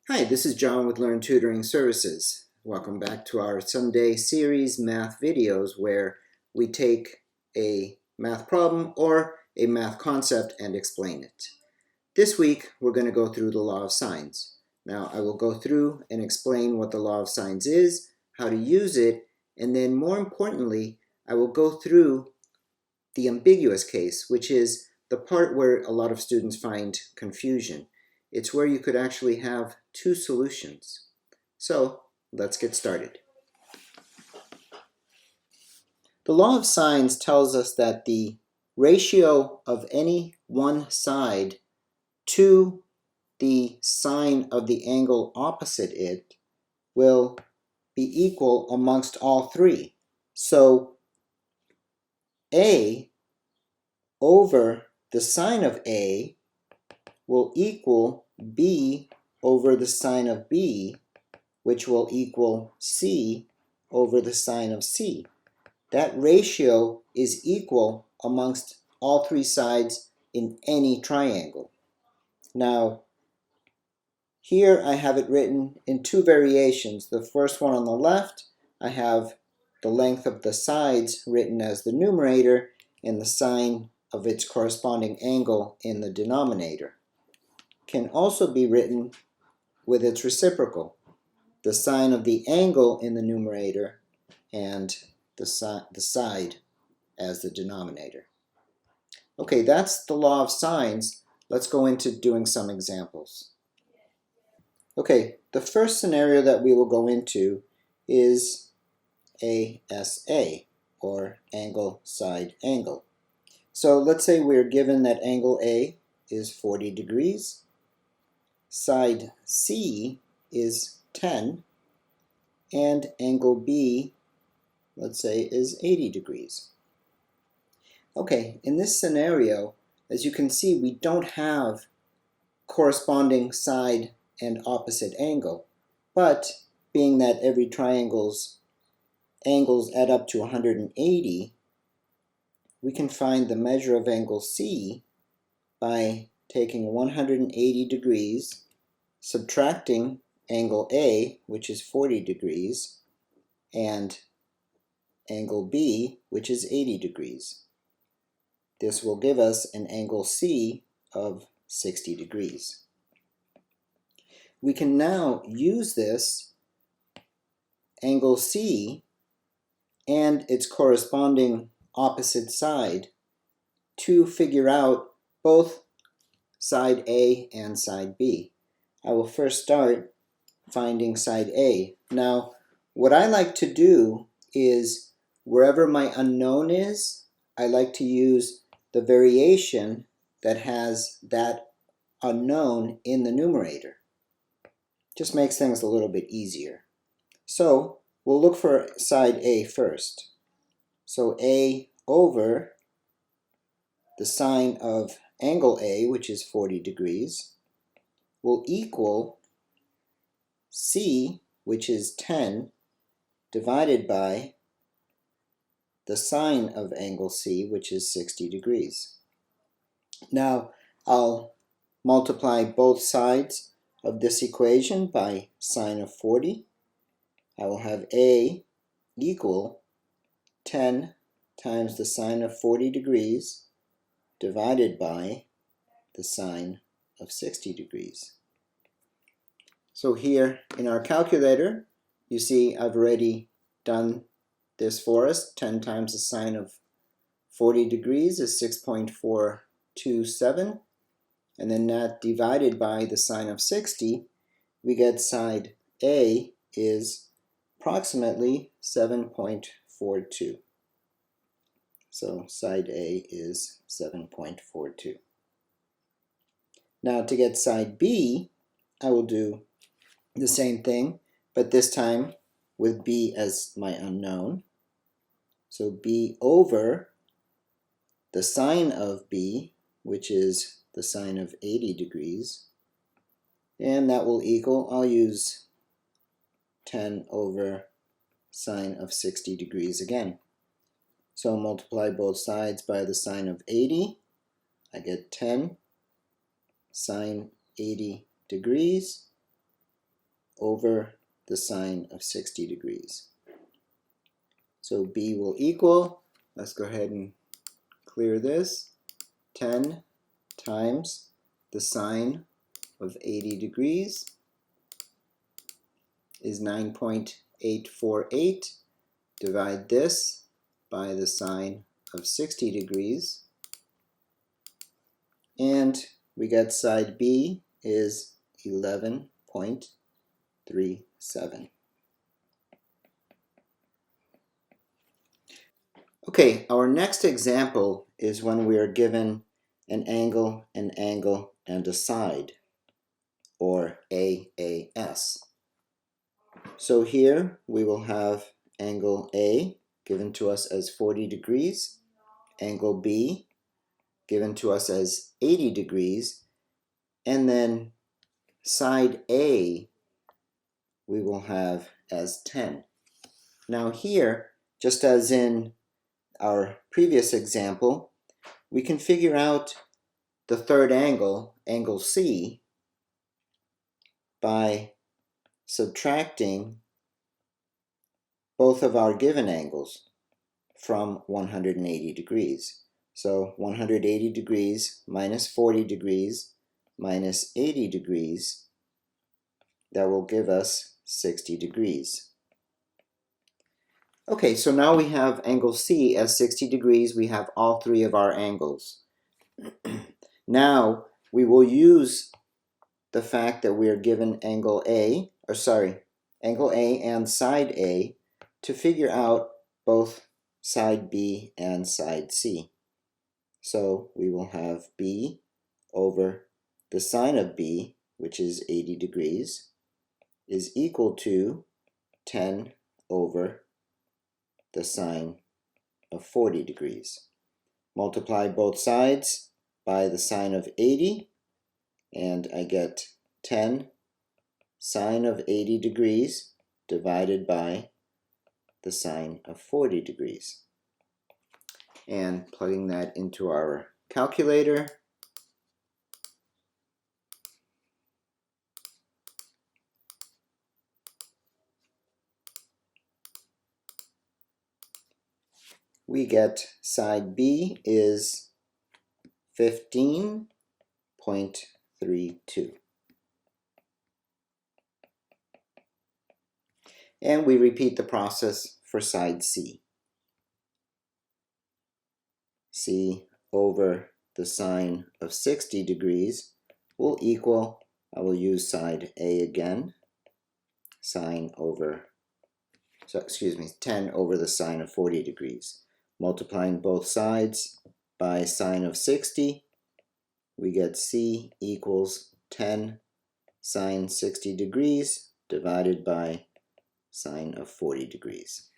Hi, this is John with Learn Tutoring Services. Welcome back to our Sunday series math videos where we take a math problem or a math concept and explain it. This week we're going to go through the law of signs. Now I will go through and explain what the law of signs is, how to use it, and then more importantly I will go through the ambiguous case, which is the part where a lot of students find confusion. It's where you could actually have two solutions. So let's get started. The law of signs tells us that the ratio of any one side to the sine of the angle opposite it will be equal amongst all three. So A over the sine of A will equal B over the sine of B, which will equal C over the sine of C. That ratio is equal amongst all three sides in any triangle. Now, here I have it written in two variations. The first one on the left, I have the length of the sides written as the numerator and the sine of its corresponding angle in the denominator. Can also be written with its reciprocal, the sine of the angle in the numerator and the side as the denominator. Okay, that's the law of signs. Let's go into doing some examples. Okay, the first scenario that we will go into is ASA, or angle side angle. So let's say we're given that angle A is 40 degrees, side C is 10, and angle B, let's say, is 80 degrees. Okay, in this scenario, as you can see, we don't have corresponding side and opposite angle, but being that every triangle's angles add up to 180, we can find the measure of angle C by taking 180 degrees, subtracting angle A, which is 40 degrees, and angle B, which is 80 degrees. This will give us an angle C of 60 degrees. We can now use this angle C and its corresponding opposite side to figure out both side A and side B. I will first start finding side A. Now, what I like to do is wherever my unknown is, I like to use the variation that has that unknown in the numerator. Just makes things a little bit easier. So we'll look for side A first. So A over the sine of angle A, which is 40 degrees, will equal C, which is 10, divided by the sine of angle C, which is 60 degrees. Now, I'll multiply both sides of this equation by sine of 40. I will have A equal 10 times the sine of 40 degrees divided by the sine of 60 degrees. So here in our calculator, you see I've already done this for us. 10 times the sine of 40 degrees is 6.427, and then that divided by the sine of 60, we get side A is approximately 7.42. So side A is 7.42. Now to get side B, I will do the same thing, but this time with B as my unknown. So B over the sine of B, which is the sine of 80 degrees, and that will equal, I'll use 10 over sine of 60 degrees again. So multiply both sides by the sine of 80, I get 10 sine 80 degrees over the sine of 60 degrees. So b will equal, let's go ahead and clear this, 10 times the sine of 80 degrees is 9.848. Divide this by the sine of 60 degrees, and we get side B is 11.37. Okay, our next example is when we are given an angle, and a side, or AAS. So here we will have angle A given to us as 40 degrees, angle B given to us as 80 degrees, and then side A we will have as 10. Now here, just as in our previous example, we can figure out the third angle, angle C, by subtracting both of our given angles from 180 degrees. So 180 degrees minus 40 degrees minus 80 degrees, that will give us 60 degrees. Okay, so now we have angle C as 60 degrees. We have all three of our angles. Now we will use the fact that we are given angle A and side A to figure out both side B and side C. So we will have B over the sine of B, which is 80 degrees, is equal to 10 over the sine of 40 degrees. Multiply both sides by the sine of 80, and I get 10 sine of 80 degrees divided by the sine of 40 degrees. And plugging that into our calculator, we get side B is 15.32. And we repeat the process for side C. C over the sine of 60 degrees will equal, I will use side A again, 10 over the sine of 40 degrees. Multiplying both sides by sine of 60, we get C equals 10 sine 60 degrees divided by sine of 40 degrees.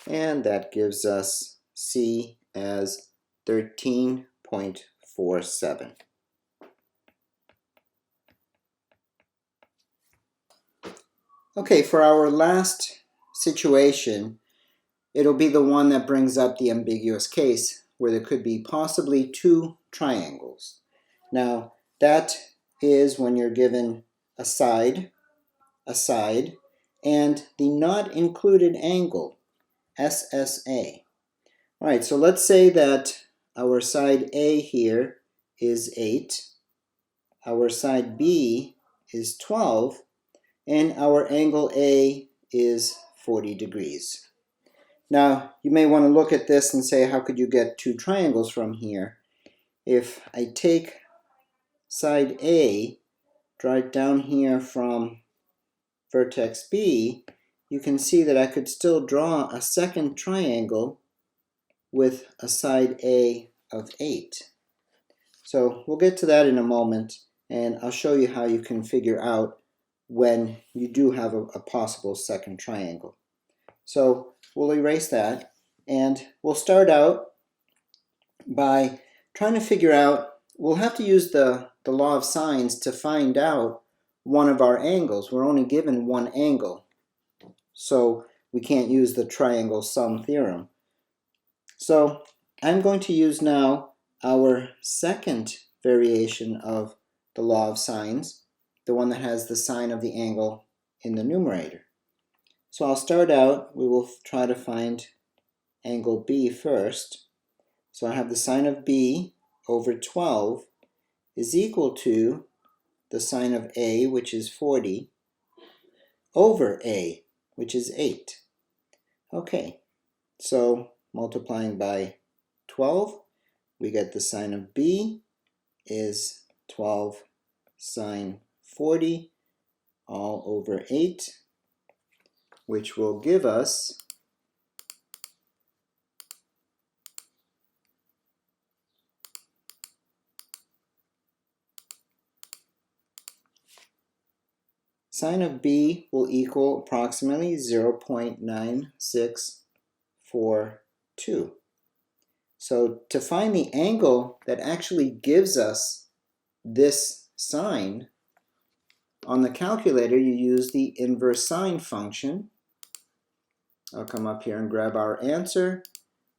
And that gives us C as 13.47. Okay, for our last situation, it'll be the one that brings up the ambiguous case, where there could be possibly two triangles. Now, that is when you're given a side, and the not included angle, SSA. All right, so let's say that our side A here is 8, our side B is 12, and our angle A is 40 degrees. Now, you may want to look at this and say, how could you get two triangles from here? If I take side A, draw it down here from vertex B, you can see that I could still draw a second triangle with a side A of 8. So we'll get to that in a moment, and I'll show you how you can figure out when you do have a possible second triangle. So we'll erase that, and we'll start out by trying to figure out, we'll have to use the law of sines to find out one of our angles. We're only given one angle. so we can't use the triangle sum theorem. So I'm going to use now our second variation of the law of sines, the one that has the sine of the angle in the numerator. So I'll start out, we will try to find angle B first. So I have the sine of B over 12 is equal to the sine of A, which is 40, over A, which is 8. Okay, so multiplying by 12, we get the sine of B is 12 sine 40 all over 8, which will give us sine of B will equal approximately 0.9642. So to find the angle that actually gives us this sine, on the calculator you use the inverse sine function. I'll come up here and grab our answer,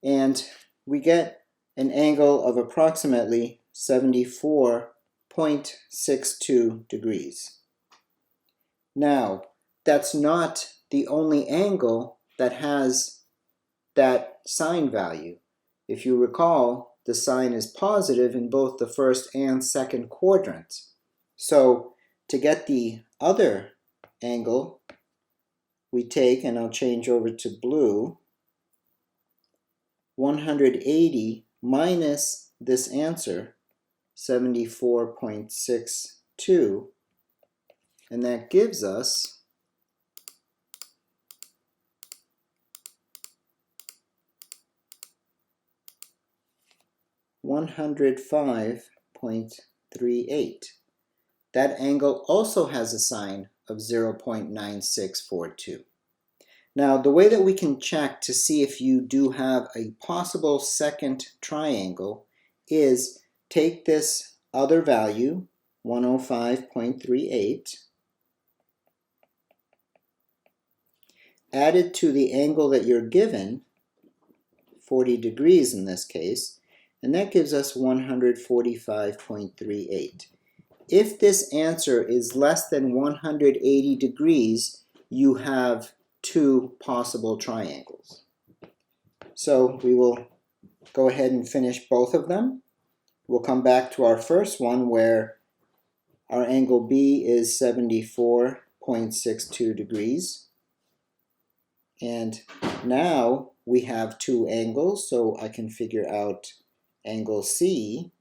and we get an angle of approximately 74.62 degrees. Now, that's not the only angle that has that sine value. If you recall, the sine is positive in both the first and second quadrants. So to get the other angle, we take, and I'll change over to blue, 180 minus this answer, 74.62, and that gives us 105.38. That angle also has a sine of 0.9642. Now, the way that we can check to see if you do have a possible second triangle is take this other value, 105.38, add it to the angle that you're given, 40 degrees in this case, and that gives us 145.38. If this answer is less than 180 degrees, you have two possible triangles. So we will go ahead and finish both of them. We'll come back to our first one where our angle B is 74.62 degrees. And now we have two angles, so I can figure out angle C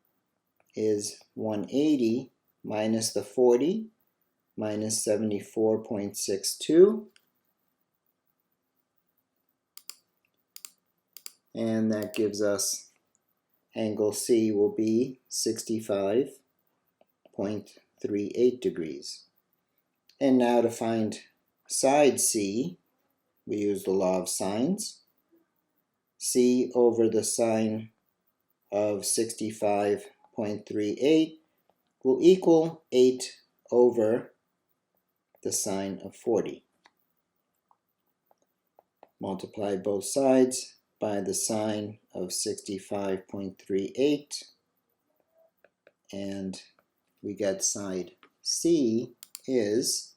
is 180 minus the 40 minus 74.62. And that gives us angle C will be 65.38 degrees. And now to find side C, we use the law of sines. C over the sine of 65.38 will equal 8 over the sine of 40. Multiply both sides by the sine of 65.38, and we get side C is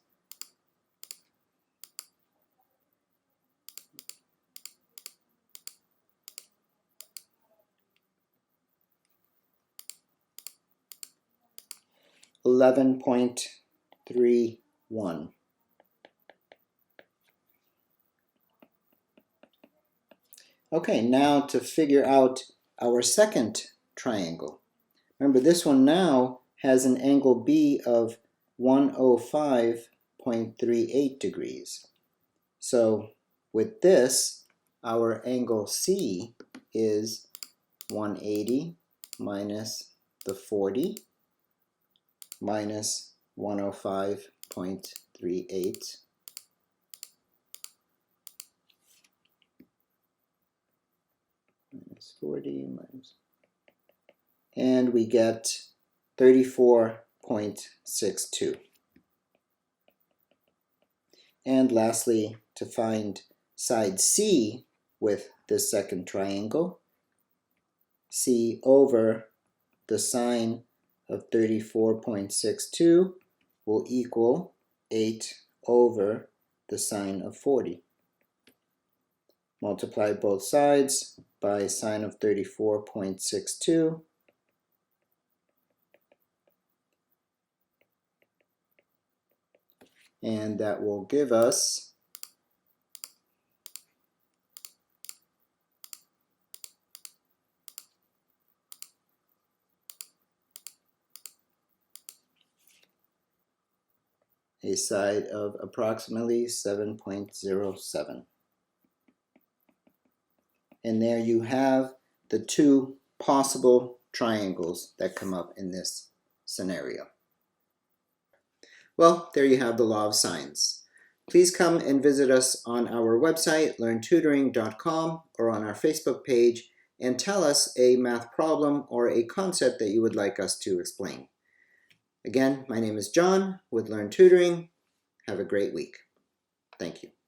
11.31. Okay, now to figure out our second triangle. Remember, this one now has an angle B of 105.38 degrees. So with this, our angle C is 180 minus the 40 minus 105.38 minus 40 minus, and we get 34.62. And lastly, to find side C with this second triangle, C over the sine of 34.62 will equal 8 over the sine of 40. Multiply both sides by sine of 34.62. And that will give us a side of approximately 7.07. And there you have the two possible triangles that come up in this scenario. Well, there you have the law of sines. Please come and visit us on our website, learntutoring.com, or on our Facebook page, and tell us a math problem or a concept that you would like us to explain. Again, my name is John with Learn Tutoring. Have a great week. Thank you.